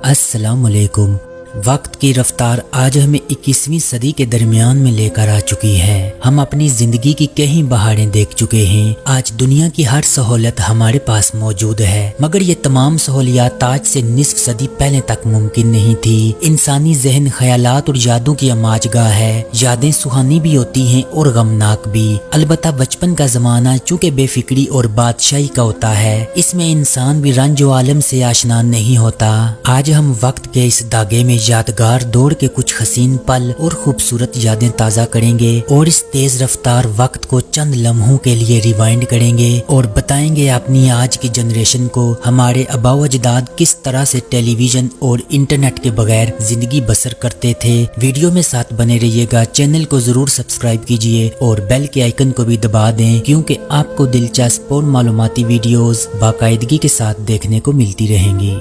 अस्सलाम वालेकुम। वक्त की रफ्तार आज हमें 21वीं सदी के दरमियान में लेकर आ चुकी है। हम अपनी जिंदगी की कई बहारें देख चुके हैं। आज दुनिया की हर सहूलत हमारे पास मौजूद है, मगर ये तमाम सहूलियात आज से निस्फ सदी पहले तक मुमकिन नहीं थी। इंसानी जहन ख्यालात और यादों की अमाजगाह है। यादें सुहानी भी होती हैं और गमनाक भी। अलबत्ता बचपन का जमाना चूँकि बेफिक्री और बादशाही का होता है, इसमें इंसान भी रंज आलम से आशना नहीं होता। आज हम वक्त के इस धागे में यादगार दौड़ के कुछ हसीन पल और खूबसूरत यादें ताज़ा करेंगे और इस तेज रफ्तार वक्त को चंद लम्हों के लिए रिवाइंड करेंगे और बताएंगे अपनी आज की जनरेशन को हमारे आबा व अजदाद किस तरह से टेलीविजन और इंटरनेट के बगैर जिंदगी बसर करते थे। वीडियो में साथ बने रहिएगा। चैनल को जरूर सब्सक्राइब कीजिए और बेल के आइकन को भी दबा दें, क्योंकि आपको दिलचस्प और मालूमाती वीडियोस बाकायदगी के साथ देखने को मिलती रहेंगी।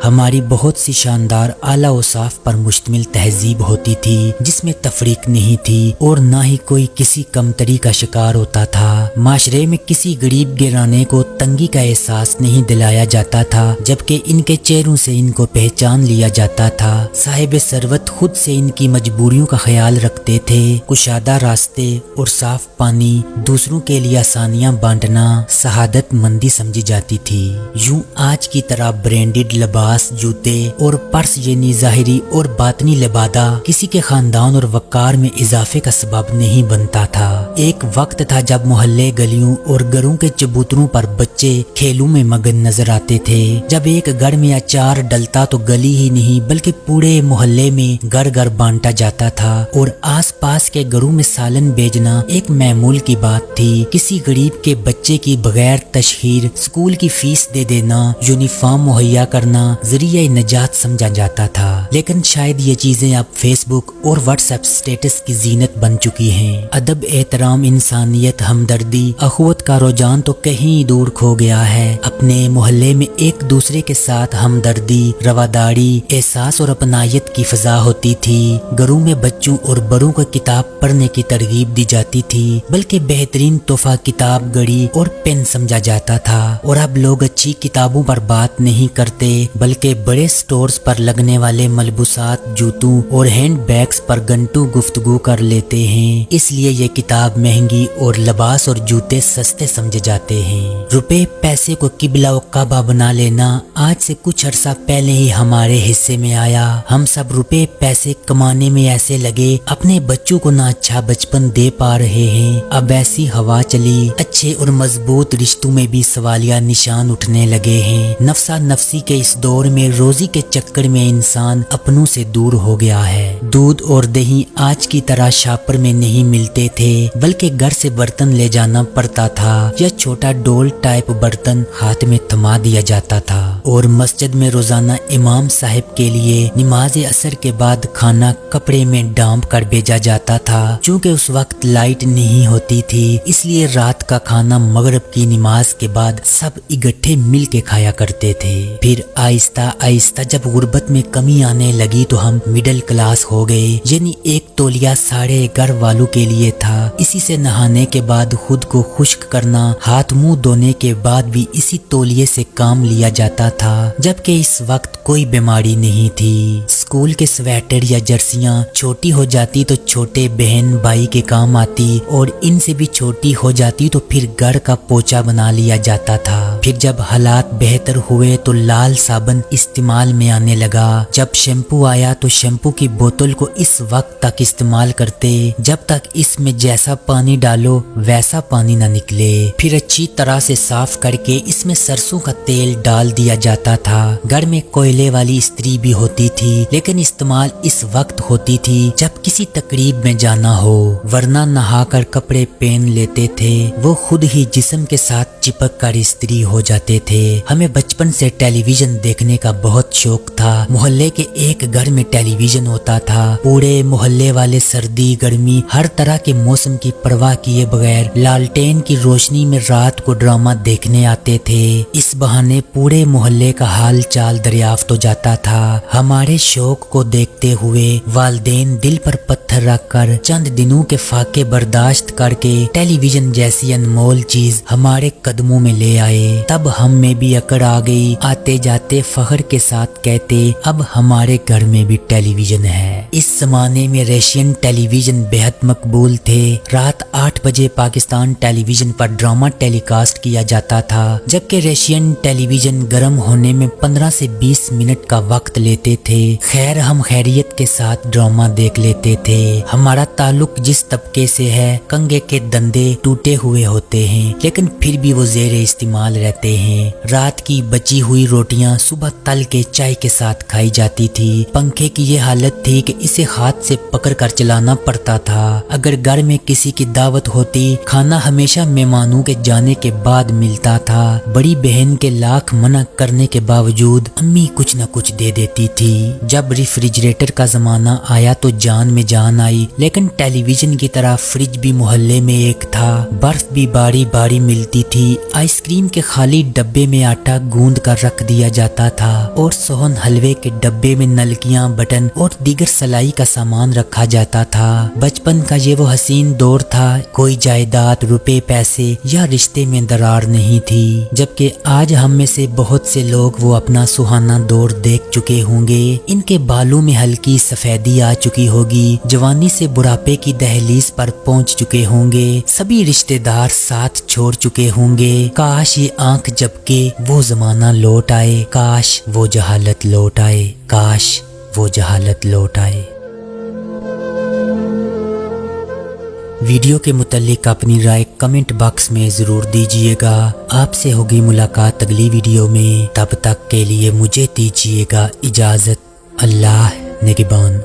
हमारी बहुत सी शानदार आला औसाफ पर मुश्तमिल तहजीब होती थी, जिसमें तफरीक नहीं थी और ना ही कोई किसी कमतरी का शिकार होता था। माशरे में किसी गरीब गिराने को तंगी का एहसास नहीं दिलाया जाता था, जबकि इनके चेहरों से इनको पहचान लिया जाता था। साहिब सरवत खुद से इनकी मजबूरियों का ख्याल रखते थे। कुशादा रास्ते और साफ पानी, दूसरों के लिए आसानियां बांटना शहादत मंदी समझी जाती थी। यूं आज की तरह ब्रांडेड लिबास, जूते और पर्स यानी ज़ाहिरी और बातनी लिबादा किसी के खानदान और वकार में इजाफे का सबब नहीं बनता था। एक वक्त था जब मोहल्ले, गलियों और घरों के चबूतरों पर बच्चे खेलों में मगन नजर आते थे। जब एक घर में अचार डलता तो गली ही नहीं बल्कि पूरे मोहल्ले में घर घर बांटा जाता था और आस पास के घरों में सालन भेजना एक मामूल की बात थी। किसी गरीब के बच्चे की बगैर तशहीर स्कूल की फीस दे देना, यूनिफॉर्म मुहैया करना जरिए नजात समझा जाता था। लेकिन शायद ये चीजें अब फेसबुक और व्हाट्सएप स्टेटस की जीनत बन चुकी हैं। अदब, एहतराम, इंसानियत, हमदर्दी, अखुवत का रुझान तो कहीं दूर खो गया है। अपने मोहल्ले में एक दूसरे के साथ हमदर्दी, रवादारी, एहसास और अपनायत की फजा होती थी। घरों में बच्चों और बड़ों को किताब पढ़ने की तरगीब दी जाती थी, बल्कि बेहतरीन तोहफा किताब, घड़ी और पेन समझा जाता था। और अब लोग अच्छी किताबों पर बात नहीं करते बल्कि बड़े स्टोर्स पर लगने वाले मलबूसात, जूतों और हैंड बैग्स पर घंटों गुफ्तगू कर लेते हैं। इसलिए ये किताब महंगी और लिबास और जूते सस्ते समझे जाते हैं। रुपए पैसे को किबला व काबा बना लेना आज से कुछ अरसा पहले ही हमारे हिस्से में आया। हम सब रुपए पैसे कमाने में ऐसे लगे अपने बच्चों को ना अच्छा बचपन दे पा रहे हैं। अब ऐसी हवा चली, अच्छे और मजबूत रिश्तों में भी सवालिया निशान उठने लगे हैं। नफसा नफसी के इस दौर में रोजी के चक्कर में इंसान अपनों से दूर हो गया है। दूध और दही आज की तरह शापर में नहीं मिलते थे, बल्कि घर से बर्तन ले जाना पड़ता था या छोटा डोल टाइप बर्तन हाथ में थमा दिया जाता था। और मस्जिद में रोजाना इमाम साहब के लिए नमाज असर के बाद खाना कपड़े में डांप कर भेजा जाता था। चूँकि उस वक्त लाइट नहीं होती थी, इसलिए रात का खाना मगरिब की नमाज के बाद सब इकट्ठे मिल के खाया करते थे। फिर आहिस्ता आहिस्ता जब गुर्बत में कमी आने लगी तो हम मिडिल क्लास हो गए, यानी एक तौलिया सारे घर वालों के लिए था। इसी से नहाने के बाद खुद को खुश्क करना, हाथ मुंह धोने के बाद भी इसी तौलिए से काम लिया जाता था। जबकि इस वक्त कोई बीमारी नहीं थी। स्कूल के स्वेटर या जर्सियां छोटी हो जाती तो छोटे बहन भाई के काम आती, और इनसे भी छोटी हो जाती तो फिर घर का पोछा बना लिया जाता था। फिर जब हालात बेहतर हुए तो लाल साबुन इस्तेमाल में आने लगा। जब शैम्पू आया तो शैम्पू की बोतल को इस वक्त तक इस्तेमाल करते जब तक इसमें जैसा पानी डालो वैसा पानी ना निकले। फिर अच्छी तरह से साफ करके इसमें सरसों का तेल डाल दिया जाता था। घर में कोयले वाली इस्त्री भी होती थी, लेकिन इस्तेमाल इस वक्त होती थी जब किसी तकरीब में जाना हो, वरना नहाकर कपड़े पहन लेते थे। वो खुद ही जिस्म के साथ चिपक कर इस्त्री हो जाते थे। हमें बचपन से टेलीविजन देखने का बहुत शौक था। मोहल्ले के एक घर में टेलीविजन होता था। पूरे मोहल्ले वाले सर्दी गर्मी हर तरह के मौसम की परवाह किए बगैर लालटेन की रोशनी में रात को ड्रामा देखने आते थे। इस बहाने पूरे मोहल्ले का हाल चाल दरियाफ्त हो जाता था। हमारे शौक को देखते हुए वालिदैन दिल पर पत्थर रखकर चंद दिनों के फाके बर्दाश्त करके टेलीविजन जैसी अनमोल चीज हमारे कदमों में ले आए। तब हम में भी अकड़ आ गई, आते जाते फख्र के साथ कहते अब हमारे घर में भी टेलीविजन है। इस जमाने में रशियन टेलीविजन बेहद मकबूल थे। रात 8 बजे पाकिस्तान टेलीविजन पर ड्रामा टेलीकास्ट किया जाता था, जबकि रशियन टेलीविजन गर्म होने में 15 से 20 मिनट का वक्त लेते थे। खैर हम खैरियत के साथ ड्रामा देख लेते थे। हमारा ताल्लुक जिस तबके से है, कंगे के दंदे टूटे हुए होते हैं, लेकिन फिर भी वो ज़ेरे इस्तेमाल रहते हैं। रात की बची हुई रोटियां सुबह तल के चाय के साथ खाई जाती थी। पंखे की ये हालत थी कि इसे हाथ से पकड़ कर चलाना पड़ता था। अगर घर में किसी की दावत होती, खाना हमेशा मेहमानों के जाने के बाद मिलता था। बड़ी बहन के लाख मना करने के बावजूद अम्मी कुछ न कुछ दे देती थी। जब रेफ्रिजरेटर का जमाना आया तो जान में जान आई, लेकिन टेलीविजन की तरह फ्रिज भी मोहल्ले में एक था। बर्फ भी बारी बारी मिलती थी। आइसक्रीम के खाली डब्बे में आटा गूंद कर रख दिया जाता था और सोहन हलवे के डब्बे में नलकियां, बटन और दीगर सलाई का सामान रखा जाता था। बचपन का ये वो हसीन दौर था। कोई जायदाद, रुपए, पैसे या रिश्ते में दरार नहीं थी। जबकि आज हम में से बहुत से लोग वो अपना सुहाना दौर देख चुके होंगे। इनके बालों में हल्की सफेदी आ चुकी होगी, जवानी से बुढ़ापे की दहलीज पर पहुंच चुके होंगे, सभी रिश्तेदार साथ छोड़ चुके होंगे। काश ये आंख झपके वो जमाना लौट आए, काश वो जहालत लौट आए, काश वो जहालत लौट आए। वीडियो के मुतालिक अपनी राय कमेंट बॉक्स में ज़रूर दीजिएगा। आपसे होगी मुलाकात अगली वीडियो में। तब तक के लिए मुझे दीजिएगा इजाज़त। अल्लाह निगहबान।